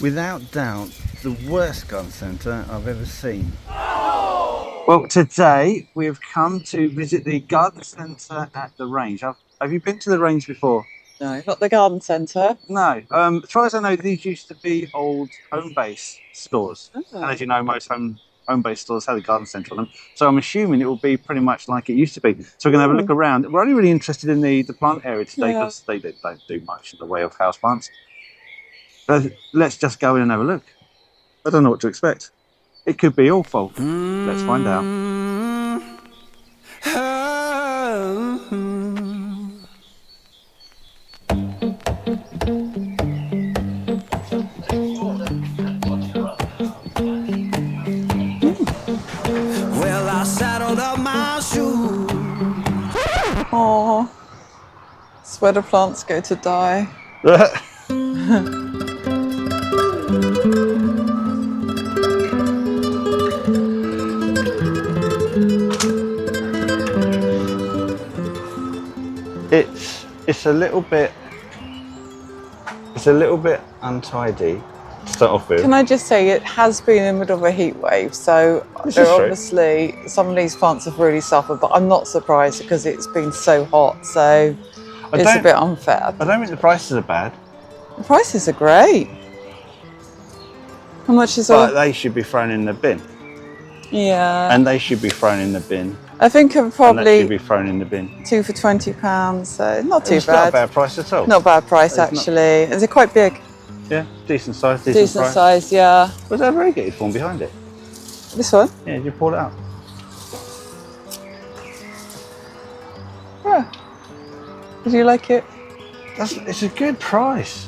without doubt, the worst garden centre I've ever seen. Well, today we've come to visit the garden centre at the Range. Have you been to the Range before? No, not the garden centre. No. As far as I know, these used to be old home-based stores. Oh. And as you know, most home-based stores have a garden centre on them. So I'm assuming it will be pretty much like it used to be. So we're going to have a look around. We're only really interested in the plant area today because they don't do much in the way of houseplants. But let's just go in and have a look. I don't know what to expect. It could be awful. Let's find out. Well, I saddled up my shoes. Oh, it's where the plants go to die. It's a little bit untidy to start off with. Can I just say it has been in the middle of a heat wave, so there obviously some of these plants have really suffered, but I'm not surprised because it's been so hot, so it's a bit unfair. I don't think the prices are bad. The prices are great. How much is But they should be thrown in the bin. Yeah. And they should be thrown in the bin. I think I'm And probably that should be thrown in the bin. 2 for £20, so not too It's bad. not a bad price at all. Not a bad price actually. Is it quite big? Yeah, decent size, Decent price. size, yeah. Was that a variegated form behind it? This one? Yeah, did you pull it out? Yeah. Did you like it? It's a good price.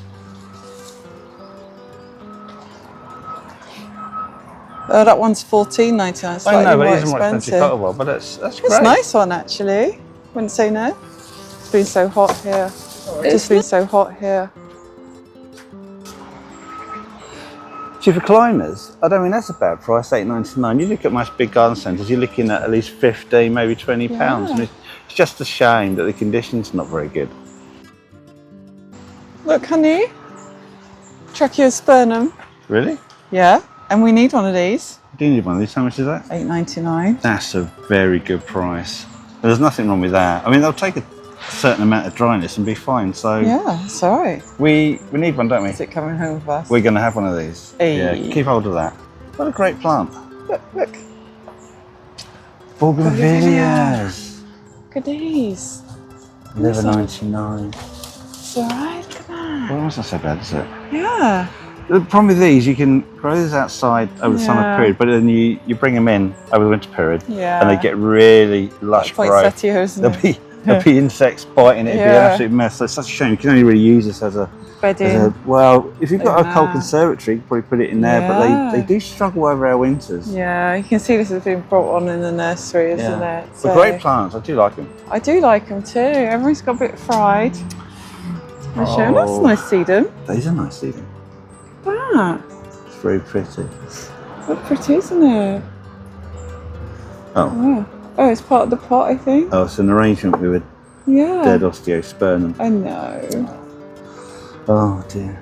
That one's $14.99. I know, but more it is more expensive cultivar, but that's great. It's a nice one actually. Wouldn't say no. It's been so hot here. It's been so hot here. See, for climbers, I don't mean that's a bad price, $8.99. You look at most big garden centres, you're looking at least 15, maybe £20. And it's just a shame that the condition's not very good. Look, honey. Tracheospernum. Really? Yeah. And we need one of these. Do you need one of these? How much is that? $8.99. That's a very good price. There's nothing wrong with that. I mean, they'll take a certain amount of dryness and be fine. So yeah, it's all right. We need one, don't we? Is it coming home with us? We're going to have one of these. Hey. Yeah, keep hold of that. What a great plant. Look. Bougainvilleas. Look at these. $11.99. It's all right. Look at that. Well, that's not so bad, is it? Yeah. The problem with these, you can grow these outside over the summer period, but then you bring them in over the winter period, and they get really lush growth. Poinsettia, isn't it? There'll be insects biting it. It'd be an absolute mess. So it's such a shame. You can only really use this as a bedding. Well, if you've got a cold conservatory, you can probably put it in there. But they do struggle over our winters. Yeah, you can see this has been brought on in the nursery, isn't it? So, but great plants. I do like them. I do like them too. Everyone's got a bit fried. That's nice sedum. These are nice sedum. That. It's very pretty. Look pretty, isn't it? Oh, it's part of the pot, I think. Oh, it's an arrangement with a dead osteospermum. I know. Oh dear.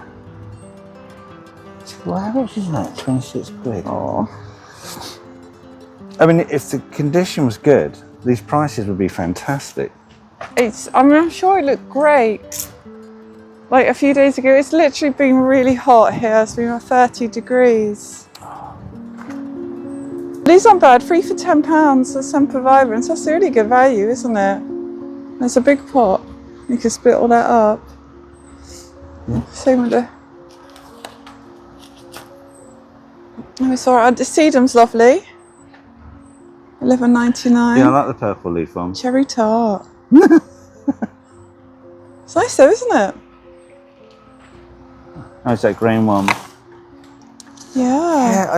Well, how much is that? 26 quid. Oh. I mean, if the condition was good, these prices would be fantastic. I'm sure it looked great. Like a few days ago, it's literally been really hot here. It's been about 30 degrees. These aren't bad, 3 for £10, the sempervirens. That's a really good value, isn't it? There's a big pot. You can split all that up. Yeah. Same with the... Oh, it's all right. The sedum's lovely. $11.99. Yeah, I like the purple leaf one. Cherry tart. It's nice though, isn't it? How's that green one? Yeah. Yeah,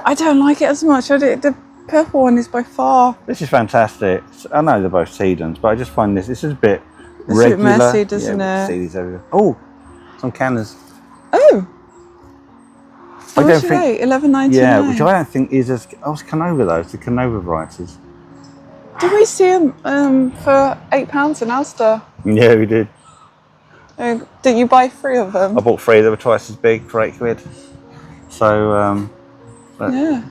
I don't like it as much. The purple one is by far. This is fantastic. I know they're both sedums, but I just find this is a bit regular. It's a bit messy, doesn't it? See these everywhere. Oh, some cannas. Oh. I don't think $11.99. Yeah, which I don't think is as. Oh, it's Canova though. It's the Canova varieties. Did we see them for £8 in Asda? Yeah, we did. Did you buy 3 of them? I bought 3. They were twice as big for £8. So Yeah.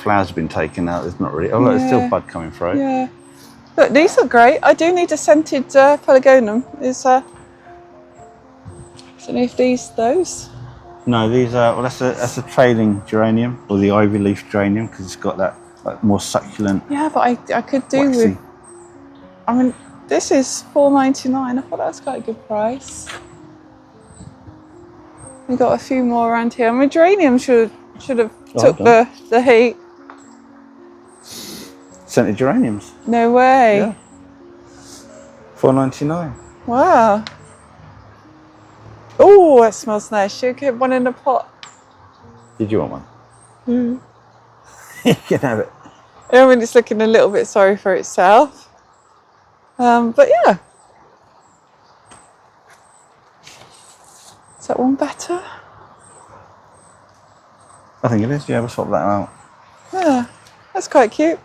flowers have been taken out. There's not really. Oh, look, there's still bud coming through. Yeah. Look, these look great. I do need a scented pelargonium. Is I don't know if those. No, these are. Well, that's a trailing geranium or the ivy leaf geranium because it's got that like, more succulent. Yeah, but I could do waxy. with. I mean, this is $4.99. I thought that was quite a good price. We got a few more around here. I mean, geranium should have took the heat. Scented geraniums. No way. Yeah. $4.99. Wow. Oh, it smells nice. Should get one in a pot. Did you want one? You can have it. I mean, it's looking a little bit sorry for itself. But yeah. Is that one better? I think it is. Yeah, we'll swap that out. Yeah, that's quite cute.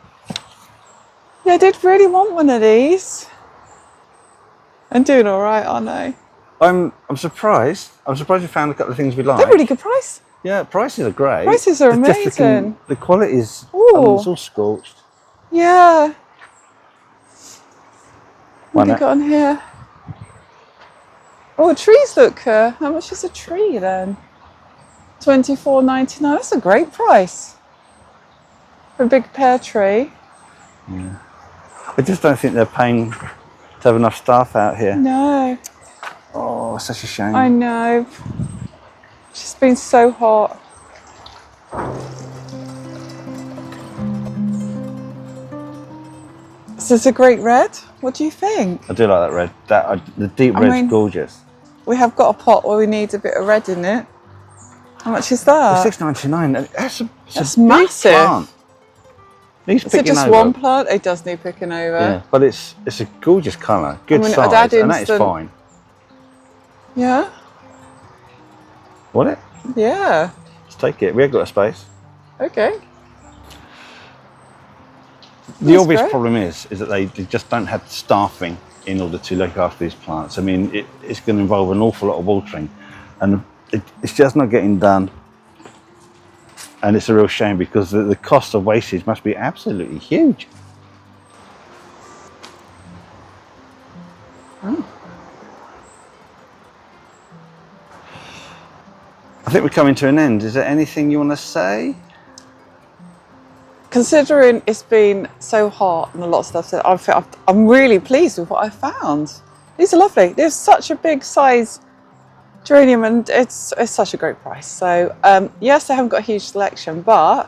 Yeah, I did really want one of these. I'm doing all right, aren't I? I'm surprised. I'm surprised we found a couple of things we like. They're really good price. Yeah, prices are great. Prices are It's just amazing. the quality is. Ooh. It's all scorched. Yeah. What Why have you not? got on here? Oh, trees look. How much is a tree then? $24.99. That's a great price for a big pear tree. I just don't think they're paying to have enough staff out here. No, Oh, such a shame. I know. It's just been so hot. This is a great red. What do you think? I do like that red. The deep red's mean- gorgeous. We have got a pot where we need a bit of red in it. How much is that? It's $6.99. That's That's a big massive. plant. Needs Is it picking just over. one plant? It does need picking over. Yeah, but it's a gorgeous colour, good I mean, size, I'd add and that is instant- fine. Yeah? Want it? Yeah. Let's take it. We have got a space. Okay. The That's obvious great. problem is that they just don't have staffing in order to look after these plants. I mean, it's going to involve an awful lot of watering, and it's just not getting done. And it's a real shame because the cost of wastage must be absolutely huge. I think we're coming to an end. Is there anything you want to say? Considering it's been so hot and a lot of stuff, I'm really pleased with what I found. These are lovely. They're such a big size geranium and it's such a great price. So yes, they haven't got a huge selection, but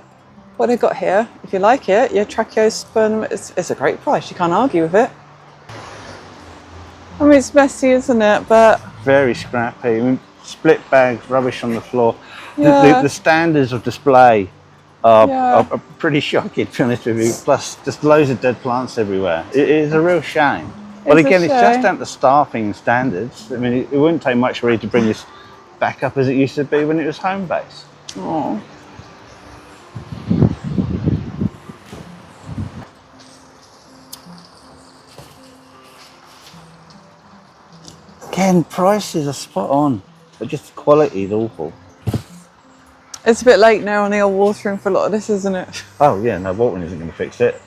what they've got here, if you like it, your Tracheospermum, it's a great price. You can't argue with it. I mean, it's messy, isn't it? But Very scrappy. I mean, split bags, rubbish on the floor. Yeah. The standards of display are pretty shocking, to be honest with you. Plus, just loads of dead plants everywhere. It is a real shame. But It's a again, it's just shame. down to staffing standards. I mean, it wouldn't take much really to bring this back up as it used to be when it was home base. oh, Again, prices are spot on, but just the quality is awful. it's a bit late now on the old watering for a lot of this, isn't it? Oh yeah, no, watering isn't going to fix it.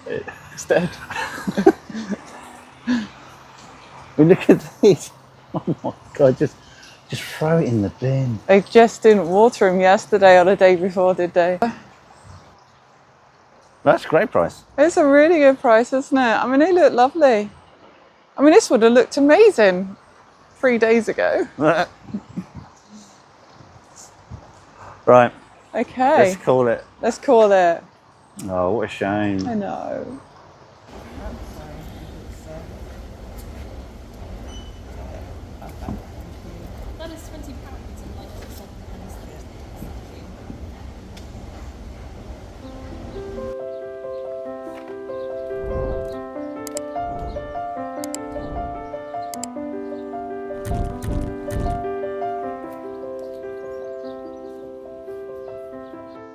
It's dead. I mean, look at these. Oh my God, just throw it in the bin. They just didn't water them yesterday or the day before, did they? That's a great price. It's a really good price, isn't it? I mean, they look lovely. I mean, this would have looked amazing 3 days ago. Right, Okay, let's call it. let's call it. Oh, what a shame. I know. That is £20 and like 7 pence. Thank you.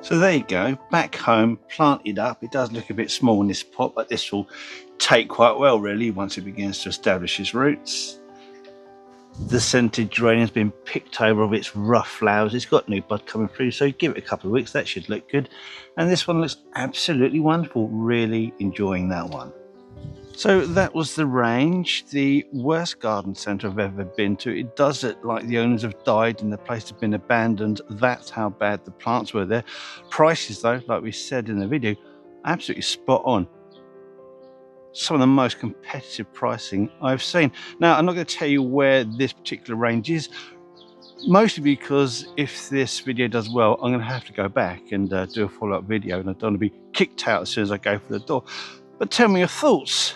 So there you go, back home, planted up. It does look a bit small in this pot, but this will take quite well really once it begins to establish its roots. The scented geranium's been picked over of its rough flowers. It's got new bud coming through, so give it a couple of weeks, that should look good. And this one looks absolutely wonderful. Really enjoying that one. So that was the range, the worst garden centre I've ever been to. It does look like the owners have died and the place has been abandoned. That's how bad the plants were there. Prices though, like we said in the video, absolutely spot on. Some of the most competitive pricing I've seen. Now, I'm not going to tell you where this particular range is, mostly because if this video does well, I'm going to have to go back and do a follow-up video, and I don't want to be kicked out as soon as I go for the door. But tell me your thoughts.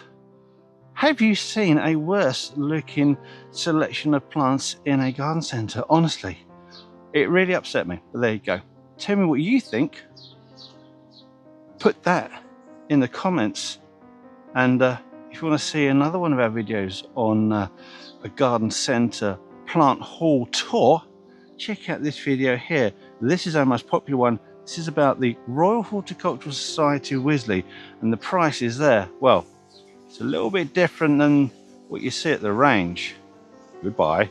Have you seen a worse looking selection of plants in a garden centre? Honestly, it really upset me, but there you go. Tell me what you think. Put that in the comments. And if you want to see another one of our videos on a garden centre plant hall tour, check out this video here. This is our most popular one. This is about the Royal Horticultural Society of Wisley, and the price is there. Well, it's a little bit different than what you see at the range. Goodbye.